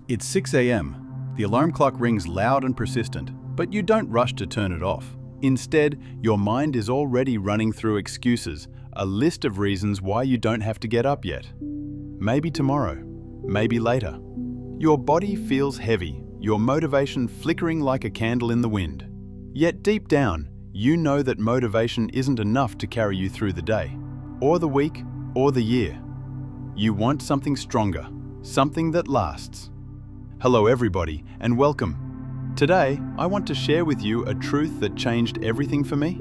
It's 6 a.m. The alarm clock rings loud and persistent, but you don't rush to turn it off. Instead, your mind is already running through excuses, a list of reasons why you don't have to get up yet. Maybe tomorrow, maybe later. Your body feels heavy, your motivation flickering like a candle in the wind. Yet deep down, you know that motivation isn't enough to carry you through the day, or the week, or the year. You want something stronger, something that lasts. Hello everybody, and welcome. Today, I want to share with you a truth that changed everything for me.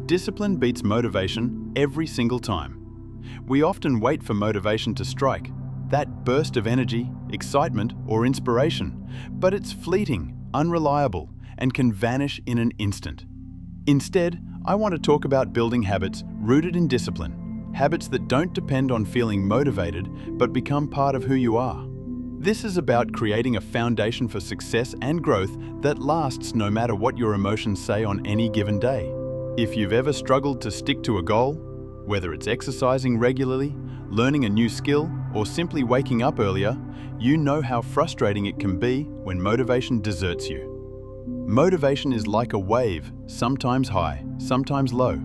Discipline beats motivation every single time. We often wait for motivation to strike, that burst of energy, excitement, or inspiration, but it's fleeting, unreliable, and can vanish in an instant. Instead, I want to talk about building habits rooted in discipline, habits that don't depend on feeling motivated, but become part of who you are. This is about creating a foundation for success and growth that lasts no matter what your emotions say on any given day. If you've ever struggled to stick to a goal, whether it's exercising regularly, learning a new skill, or simply waking up earlier, you know how frustrating it can be when motivation deserts you. Motivation is like a wave, sometimes high, sometimes low.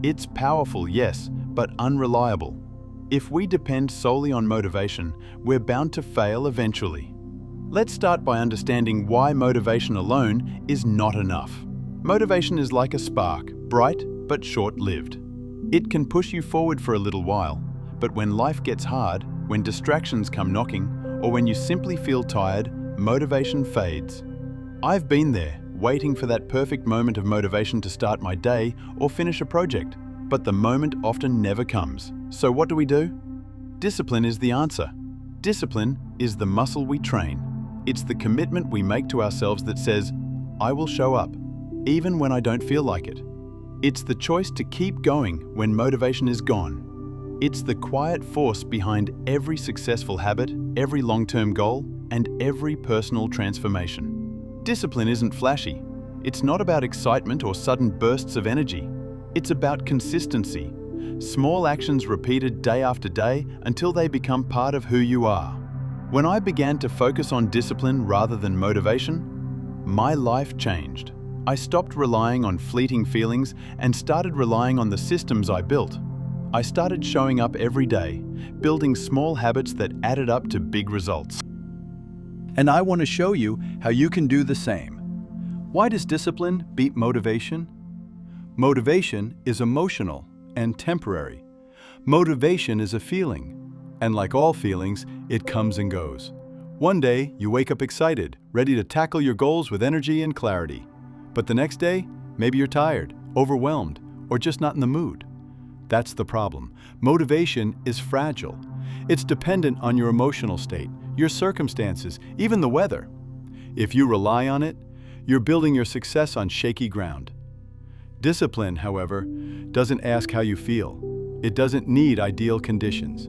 It's powerful, yes, but unreliable. If we depend solely on motivation, we're bound to fail eventually. Let's start by understanding why motivation alone is not enough. Motivation is like a spark, bright but short-lived. It can push you forward for a little while, but when life gets hard, when distractions come knocking, or when you simply feel tired, motivation fades. I've been there, waiting for that perfect moment of motivation to start my day or finish a project, but the moment often never comes. So what do? Discipline is the answer. Discipline is the muscle we train. It's the commitment we make to ourselves that says, I will show up, even when I don't feel like it. It's the choice to keep going when motivation is gone. It's the quiet force behind every successful habit, every long-term goal, and every personal transformation. Discipline isn't flashy. It's not about excitement or sudden bursts of energy. It's about consistency. Small actions repeated day after day until they become part of who you are. When I began to focus on discipline rather than motivation, my life changed. I stopped relying on fleeting feelings and started relying on the systems I built. I started showing up every day, building small habits that added up to big results. And I want to show you how you can do the same. Why does discipline beat motivation? Motivation is emotional and temporary. Motivation is a feeling, and like all feelings, it comes and goes. One day, you wake up excited, ready to tackle your goals with energy and clarity. But the next day, maybe you're tired, overwhelmed, or just not in the mood. That's the problem. Motivation is fragile. It's dependent on your emotional state, your circumstances, even the weather. If you rely on it, you're building your success on shaky ground. Discipline, however, doesn't ask how you feel. It doesn't need ideal conditions.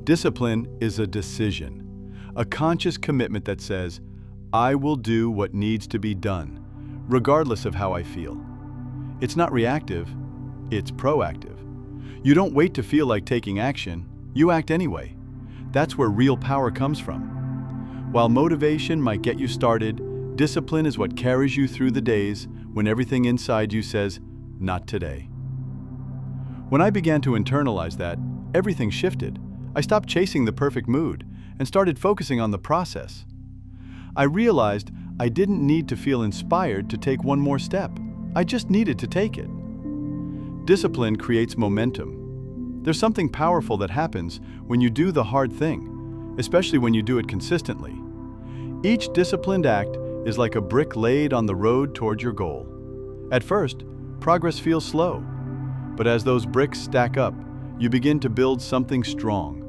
Discipline is a decision, a conscious commitment that says, I will do what needs to be done, regardless of how I feel. It's not reactive, it's proactive. You don't wait to feel like taking action, you act anyway. That's where real power comes from. While motivation might get you started, discipline is what carries you through the days when everything inside you says, not today. When I began to internalize that, everything shifted. I stopped chasing the perfect mood and started focusing on the process. I realized I didn't need to feel inspired to take one more step. I just needed to take it. Discipline creates momentum. There's something powerful that happens when you do the hard thing, especially when you do it consistently. Each disciplined act is like a brick laid on the road toward your goal. At first, progress feels slow, but as those bricks stack up, you begin to build something strong.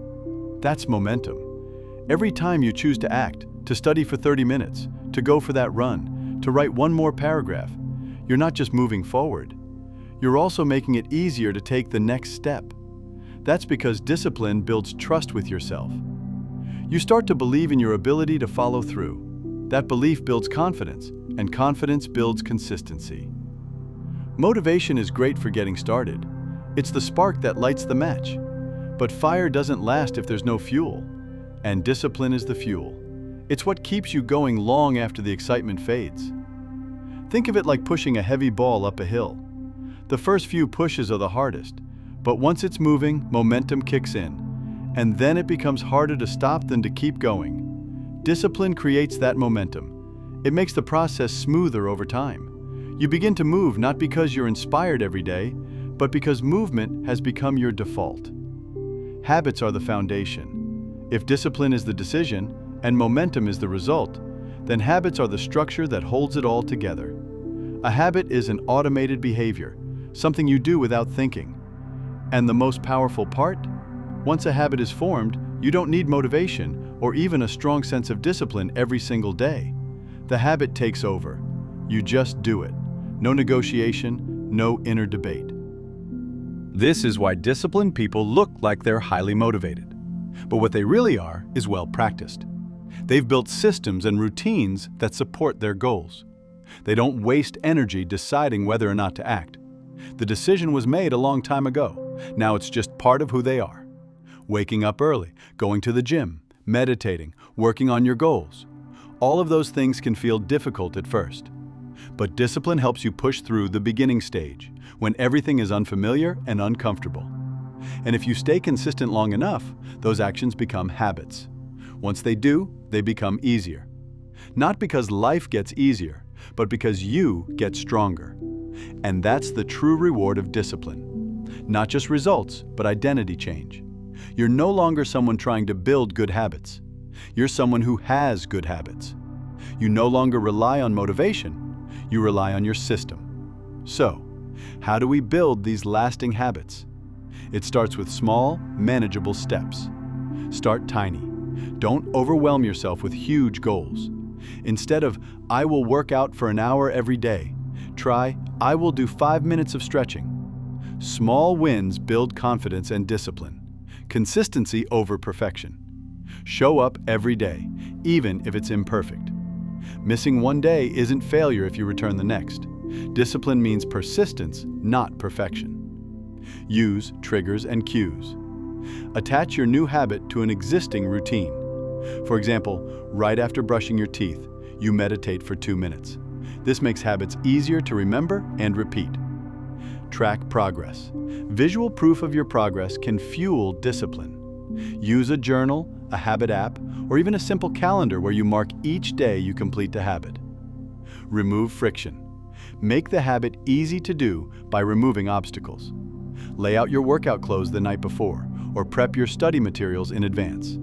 That's momentum. Every time you choose to act, to study for 30 minutes, to go for that run, to write one more paragraph, you're not just moving forward, you're also making it easier to take the next step. That's because discipline builds trust with yourself. You start to believe in your ability to follow through. That belief builds confidence, and confidence builds consistency. Motivation is great for getting started. It's the spark that lights the match. But fire doesn't last if there's no fuel. And discipline is the fuel. It's what keeps you going long after the excitement fades. Think of it like pushing a heavy ball up a hill. The first few pushes are the hardest, but once it's moving, momentum kicks in, and then it becomes harder to stop than to keep going. Discipline creates that momentum. It makes the process smoother over time. You begin to move not because you're inspired every day, but because movement has become your default. Habits are the foundation. If discipline is the decision and momentum is the result, then habits are the structure that holds it all together. A habit is an automated behavior, something you do without thinking. And the most powerful part? Once a habit is formed, you don't need motivation or even a strong sense of discipline every single day. The habit takes over. You just do it. No negotiation, no inner debate. This is why disciplined people look like they're highly motivated. But what they really are is well practiced. They've built systems and routines that support their goals. They don't waste energy deciding whether or not to act. The decision was made a long time ago. Now it's just part of who they are. Waking up early, going to the gym, meditating, working on your goals. All of those things can feel difficult at first. But discipline helps you push through the beginning stage, when everything is unfamiliar and uncomfortable. And if you stay consistent long enough, those actions become habits. Once they do, they become easier. Not because life gets easier, but because you get stronger. And that's the true reward of discipline. Not just results, but identity change. You're no longer someone trying to build good habits. You're someone who has good habits. You no longer rely on motivation, you rely on your system. So, how do we build these lasting habits? It starts with small, manageable steps. Start tiny. Don't overwhelm yourself with huge goals. Instead of, I will work out for an hour every day, try, I will do 5 minutes of stretching. Small wins build confidence and discipline. Consistency over perfection. Show up every day, even if it's imperfect. Missing one day isn't failure if you return the next. Discipline means persistence, not perfection. Use triggers and cues. Attach your new habit to an existing routine. For example, right after brushing your teeth, you meditate for 2 minutes. This makes habits easier to remember and repeat. Track progress. Visual proof of your progress can fuel discipline. Use a journal, a habit app, or even a simple calendar where you mark each day you complete the habit. Remove friction. Make the habit easy to do by removing obstacles. Lay out your workout clothes the night before, or prep your study materials in advance.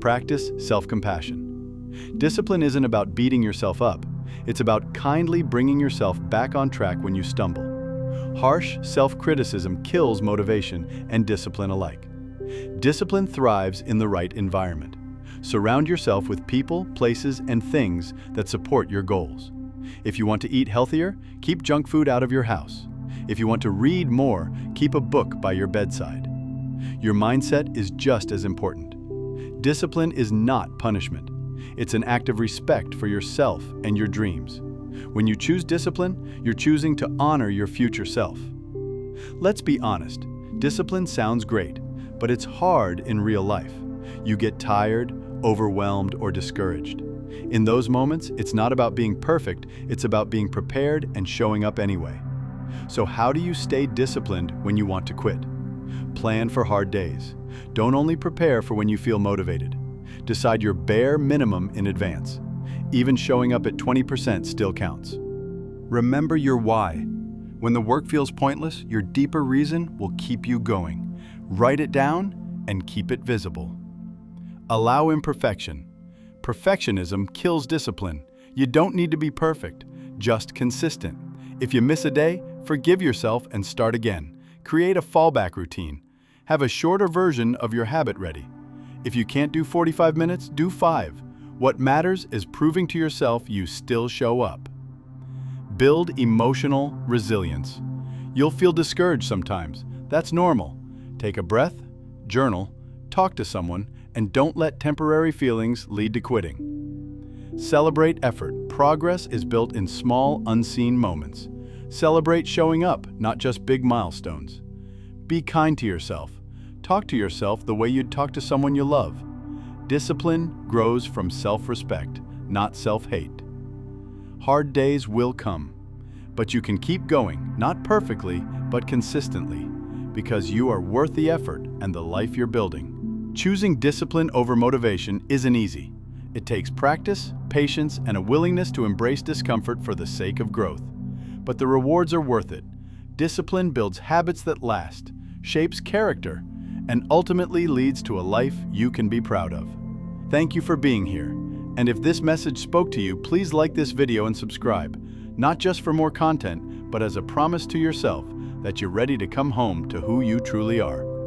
Practice self-compassion. Discipline isn't about beating yourself up. It's about kindly bringing yourself back on track when you stumble. Harsh self-criticism kills motivation and discipline alike. Discipline thrives in the right environment. Surround yourself with people, places, and things that support your goals. If you want to eat healthier, keep junk food out of your house. If you want to read more, keep a book by your bedside. Your mindset is just as important. Discipline is not punishment. It's an act of respect for yourself and your dreams. When you choose discipline, you're choosing to honor your future self. Let's be honest, discipline sounds great, but it's hard in real life. You get tired, overwhelmed, or discouraged. In those moments, it's not about being perfect, it's about being prepared and showing up anyway. So how do you stay disciplined when you want to quit? Plan for hard days. Don't only prepare for when you feel motivated. Decide your bare minimum in advance. Even showing up at 20% still counts. Remember your why. When the work feels pointless, your deeper reason will keep you going. Write it down and keep it visible. Allow imperfection. Perfectionism kills discipline. You don't need to be perfect, just consistent. If you miss a day, forgive yourself and start again. Create a fallback routine. Have a shorter version of your habit ready. If you can't do 45 minutes, do 5. What matters is proving to yourself you still show up. Build emotional resilience. You'll feel discouraged sometimes. That's normal. Take a breath, journal, talk to someone, and don't let temporary feelings lead to quitting. Celebrate effort. Progress is built in small, unseen moments. Celebrate showing up, not just big milestones. Be kind to yourself. Talk to yourself the way you'd talk to someone you love. Discipline grows from self-respect, not self-hate. Hard days will come, but you can keep going, not perfectly, but consistently, because you are worth the effort and the life you're building. Choosing discipline over motivation isn't easy. It takes practice, patience, and a willingness to embrace discomfort for the sake of growth. But the rewards are worth it. Discipline builds habits that last, shapes character, and ultimately leads to a life you can be proud of. Thank you for being here. And if this message spoke to you, please like this video and subscribe, not just for more content, but as a promise to yourself that you're ready to come home to who you truly are.